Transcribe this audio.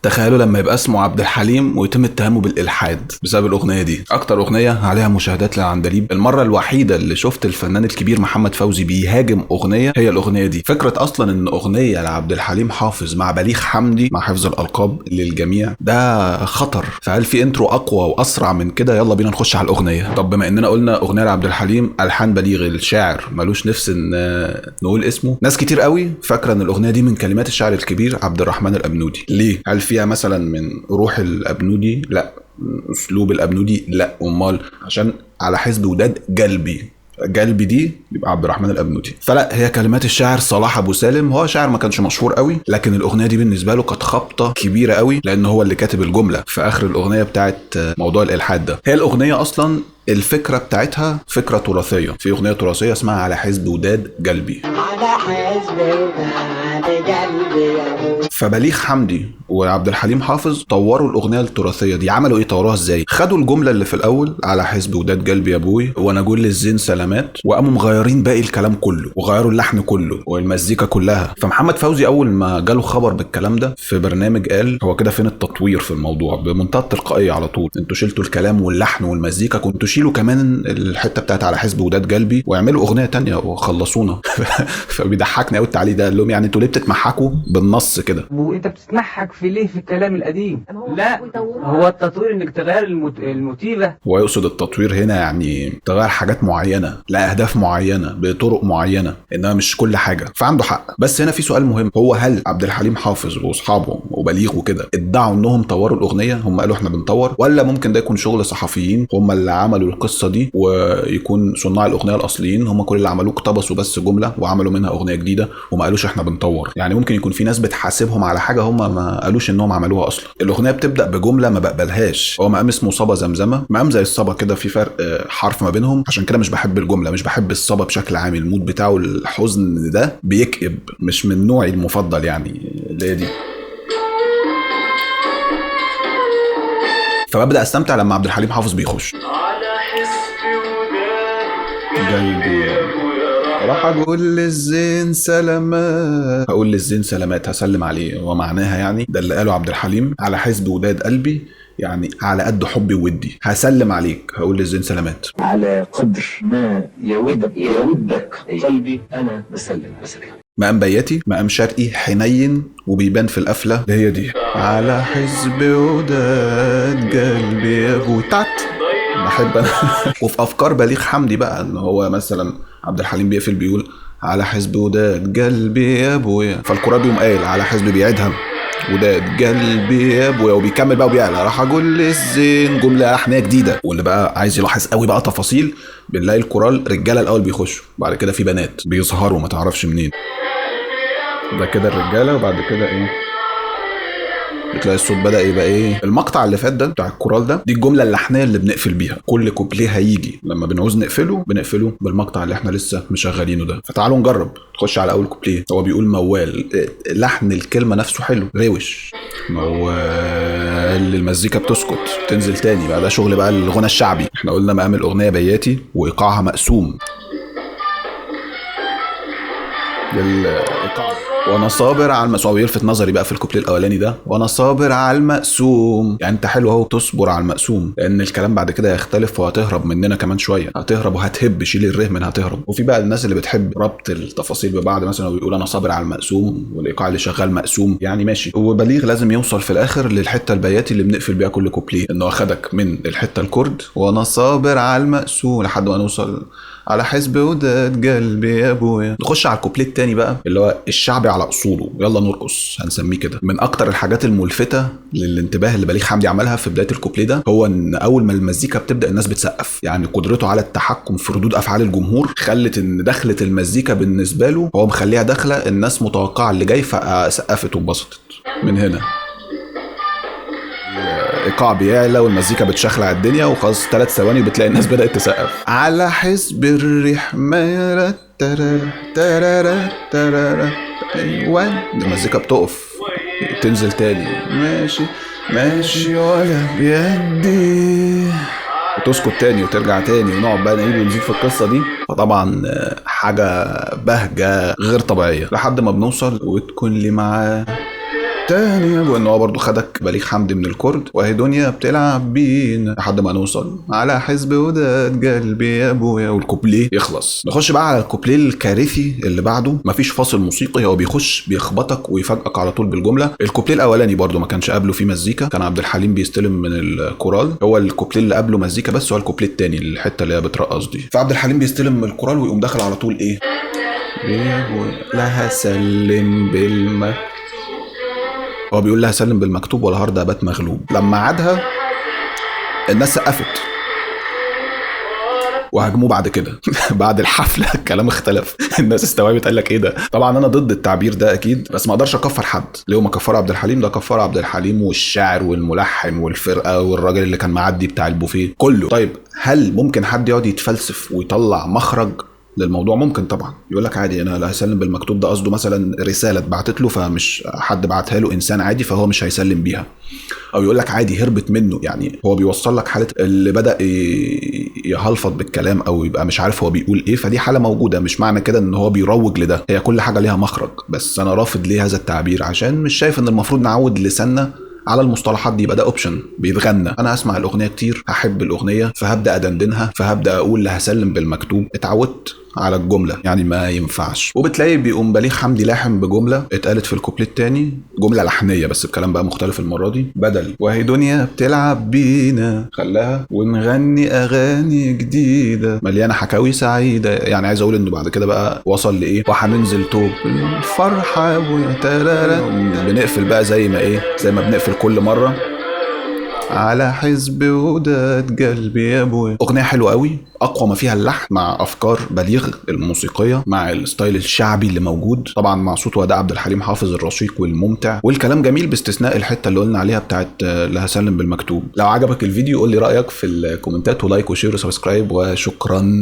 تخيلوا لما يبقى اسمه عبد الحليم ويتم اتهامه بالالحاد بسبب الاغنيه دي. اكتر اغنيه عليها مشاهدات للعندليب. المره الوحيده اللي شفت الفنان الكبير محمد فوزي بيهاجم اغنيه هي الاغنيه دي. فكره اصلا ان اغنيه لعبد الحليم حافظ مع بليغ حمدي مع حفظ الالقاب للجميع ده خطر. فهل في انترو اقوى واسرع من كده؟ يلا بينا نخش على الاغنيه. طب بما اننا قلنا اغنيه لعبد الحليم الحان بليغ الشاعر ملوش نفس ان نقول اسمه، ناس كتير قوي فاكره ان الاغنيه دي من كلمات الشاعر الكبير عبد الرحمن الابنودي. ليه؟ هل فيها مثلا من روح الابنودي؟ لا. اسلوب الابنودي؟ لا. امال عشان على حزب وداد قلبي دي يبقى عبد الرحمن الابنودي. فلا، هي كلمات الشاعر صلاح ابو سالم. هو شاعر ما كانش مشهور قوي، لكن الاغنيه دي بالنسبه له كانت خبطه كبيره قوي، لان هو اللي كاتب الجمله في اخر الاغنيه بتاعت موضوع الالحاد ده. هي الاغنيه اصلا الفكره بتاعتها فكره تراثيه، في اغنيه تراثيه اسمها على حزب وداد قلبي. على حزب وداد قلبي. فبليغ حمدي وعبد الحليم حافظ طوروا الاغنيه التراثيه دي. عملوا ايه؟ طوروها ازاي؟ خدوا الجمله اللي في الاول على حزب وداد قلبي يا ابوي وانا اقول للزين سلامات، وقاموا مغيرين باقي الكلام كله وغيروا اللحن كله والمزيكا كلها. فمحمد فوزي اول ما جاله خبر بالكلام ده في برنامج قال هو كده فين التطوير في الموضوع؟ بمنتهى التلقائيه على طول، انتوا شلتوا الكلام واللحن والمزيكا، كنتوا شيلوا كمان الحته بتاعت على حزب وداد قلبي واعملوا اغنيه تانية وخلصونا. فبيضحكني قوي التعليق ده. قال لهم يعني انتوا ليه بتتمحكوا بالنص كده؟ وانت بتتمحك في ليه في الكلام القديم؟ لا، هو التطوير انك تغير الموتيفه. هو يقصد التطوير هنا يعني تغير حاجات معينه لاهداف معينه بطرق معينه، انما مش كل حاجه. فعنده حق. بس هنا في سؤال مهم، هو هل عبد الحليم حافظ واصحابه وبليغ وكده ادعوا انهم طوروا الاغنيه؟ هم قالوا احنا بنطور؟ ولا ممكن ده يكون شغل صحفيين هم اللي عملوا القصه دي، ويكون صناع الاغنيه الاصليين هم كل اللي عملوه اقتبسوا بس جمله وعملوا منها اغنيه جديده وما قالوش احنا بنطور؟ يعني ممكن يكون في ناس بتحاسبهم على حاجه هم ما قالوش انهم عملوها اصلا. الاغنيه بتبدا بجمله ما بقبلهاش، هو مقام اسمه صبا زمزمه، مقام زي الصبا كده، في فرق حرف ما بينهم، عشان كده مش بحب الجمله، مش بحب الصبا بشكل عام. المود بتاعه الحزن ده بيكئب، مش من نوعي المفضل يعني اللي هي دي. فببدا استمتع لما عبد الحليم حافظ بيخش على حسبي وداد قلبي راح اقول للزين سلامات، هقول للزين سلامات، هسلم عليه، ومعناها يعني ده اللي قاله عبد الحليم على حزب وداد قلبي، يعني على قد حبي وودي هسلم عليك، هقول للزين سلامات على قدر ما يودك قلبي انا بسلم. مقام بياتي، مقام شرقي حنين وبيبان في القفله اللي هي دي على حزب وداد قلبي يا ابو تات. بحب انا. وفي افكار بليغ حمدي بقى ان هو مثلا عبد الحليم بيقفل بيقول على حزب وداد قلبي يا ابويا، فالقرآن بيقوم قايل على حزب بيعيدها وداد قلبي يا ابويا، وبيكمل بقى وبيعلى راح اقول للزين جمله لحنيه جديده. واللي بقى عايز يلاحظ قوي بقى تفاصيل، بنلاقي الكورال رجاله الاول بيخشوا، بعد كده في بنات بيظهروا ما تعرفش منين. ده كده الرجاله، وبعد كده ايه بتلاقي الصوت بدأ يبقى ايه. المقطع اللي فات ده بتاع الكورال ده، دي الجمله اللحنيه اللي بنقفل بيها كل كوبليه هيجي. لما بنعوز بنقفله بالمقطع اللي احنا لسه مشغلينه ده. فتعالوا نجرب نخش على اول كوبليه. هو بيقول موال، لحن الكلمه نفسه حلو روش، موال المزيكا بتسكت تنزل تاني بقى، ده شغل بقى الغنى الشعبي. احنا قلنا مقام الاغنيه بياتي وايقاعها مقسوم. الايقاع وانا صابر على المقسوم بيلفت نظري بقى في الكوبليه الاولاني ده، وانا صابر على المقسوم، يعني انت حلو اهو تصبر على المقسوم، لان الكلام بعد كده هيختلف وهتهرب مننا كمان شويه، هتهرب وهتهب، شيل الره من هتهرب. وفي بقى الناس اللي بتحب ربط التفاصيل ببعض، مثلا بيقول انا صابر على المقسوم والايقاع اللي شغال مقسوم، يعني ماشي. وبليغ لازم يوصل في الاخر للحته البياتي اللي بنقفل بيها كل كوبليه، انه اخدك من الحته الكورد وانا صابر على المقسوم لحد ما نوصل على حزب وداد قلبي يا ابويا. نخش على الكوبليه التاني بقى اللي هو الشعبي على اصوله، يلا نرقص هنسميه كده. من اكتر الحاجات الملفتة للانتباه اللي بليغ حمدي عملها في بداية الكوبليه ده هو ان اول ما المزيكا بتبدأ الناس بتسقف، يعني قدرته على التحكم في ردود افعال الجمهور خلت ان دخلة المزيكا بالنسبة له هو مخليها داخلة الناس متوقعة اللي جاي، فسقفت وانبسطت. من هنا الايقاع بيعلى والمزيكا بتشخلع الدنيا، وخلاص 3 ثواني بتلاقي الناس بدأت تسقف على حزب الريح ما ترى. ايوه المزيكا بتقف تنزل تاني، ماشي ولا بيدي، وتسكت تاني وترجع تاني، ونقعد بقى نعيد ونزيد في القصه دي. فطبعا حاجه بهجه غير طبيعيه لحد ما بنوصل وتكون لي معاه تاني وان هو برضو خدك بليغ حمدي من الكرد، وهي دنيا بتلعب بينا لحد ما نوصل على حزب وداد قلبي يا ابويا والكوبليه يخلص. نخش بقى على الكوبليه الكارثي اللي بعده، مفيش فاصل موسيقي، هو بيخش بيخبطك ويفاجئك على طول بالجمله. الكوبليه الاولاني برضو ما كانش قبله فيه مزيكا، كان عبد الحليم بيستلم من الكورال، هو الكوبليه اللي قبله مزيكا بس، هو الكوبليه التاني الحته اللي هي بترقص دي. فعبد الحليم بيستلم من الكورال ويقوم داخل على طول ايه لا هسلم هو بيقول لها سلم بالمكتوب ولا هارد ابات مغلوب. لما عادها الناس سقفت وهجموه بعد كده بعد الحفله الكلام اختلف الناس استوعبت قال لك ايه ده. طبعا انا ضد التعبير ده اكيد، بس ما اقدرش اكفر حد. ليه ما كفر عبد الحليم؟ ده كفر عبد الحليم والشاعر والملحن والفرقه والراجل اللي كان معدي بتاع البوفيه كله. طيب هل ممكن حد يقعد يتفلسف ويطلع مخرج للموضوع؟ ممكن طبعا، يقول لك عادي انا لا هسلم بالمكتوب، ده قصده مثلا رساله اتبعتت له فمش حد بعتها له انسان عادي فهو مش هيسلم بيها، او يقول لك عادي هربت منه، يعني هو بيوصل لك حاله اللي بدا يهلفط بالكلام او يبقى مش عارف هو بيقول ايه، فدي حاله موجوده، مش معنى كده ان هو بيروج لده، هي كل حاجه ليها مخرج. بس انا رافض ليه هذا التعبير عشان مش شايف ان المفروض نعود لساننا على المصطلحات دي، يبقى ده اوبشن بيتغنى. انا هسمع الاغنيه كتير، هحب الاغنيه فهبدا ادندنها، فهبدا اقول هسلم بالمكتوب، اتعودت على الجمله، يعني ما ينفعش. وبتلاقي بيقوم بليغ حمدي لاحم بجمله اتقالت في الكوبليه الثاني، جمله لحنيه بس بكلام بقى مختلف المره دي، بدل وهي دنيا بتلعب بينا خلاها ونغني اغاني جديده مليانه حكاوي سعيده. يعني عايز اقول انه بعد كده بقى وصل لايه، وهننزل توب الفرحه وترارا، بنقفل بقى زي ما بنقفل كل مره على حزب وداد قلبي يا ابويا. اغنيه حلوه قوي، اقوى ما فيها اللحن مع افكار بليغ الموسيقيه مع الستايل الشعبي اللي موجود، طبعا مع صوت واداء عبد الحليم حافظ الرشيق والممتع، والكلام جميل باستثناء الحته اللي قلنا عليها بتاعت لا هسلم بالمكتوب. لو عجبك الفيديو قول لي رايك في الكومنتات، ولايك وشير وسبسكرايب، وشكرا.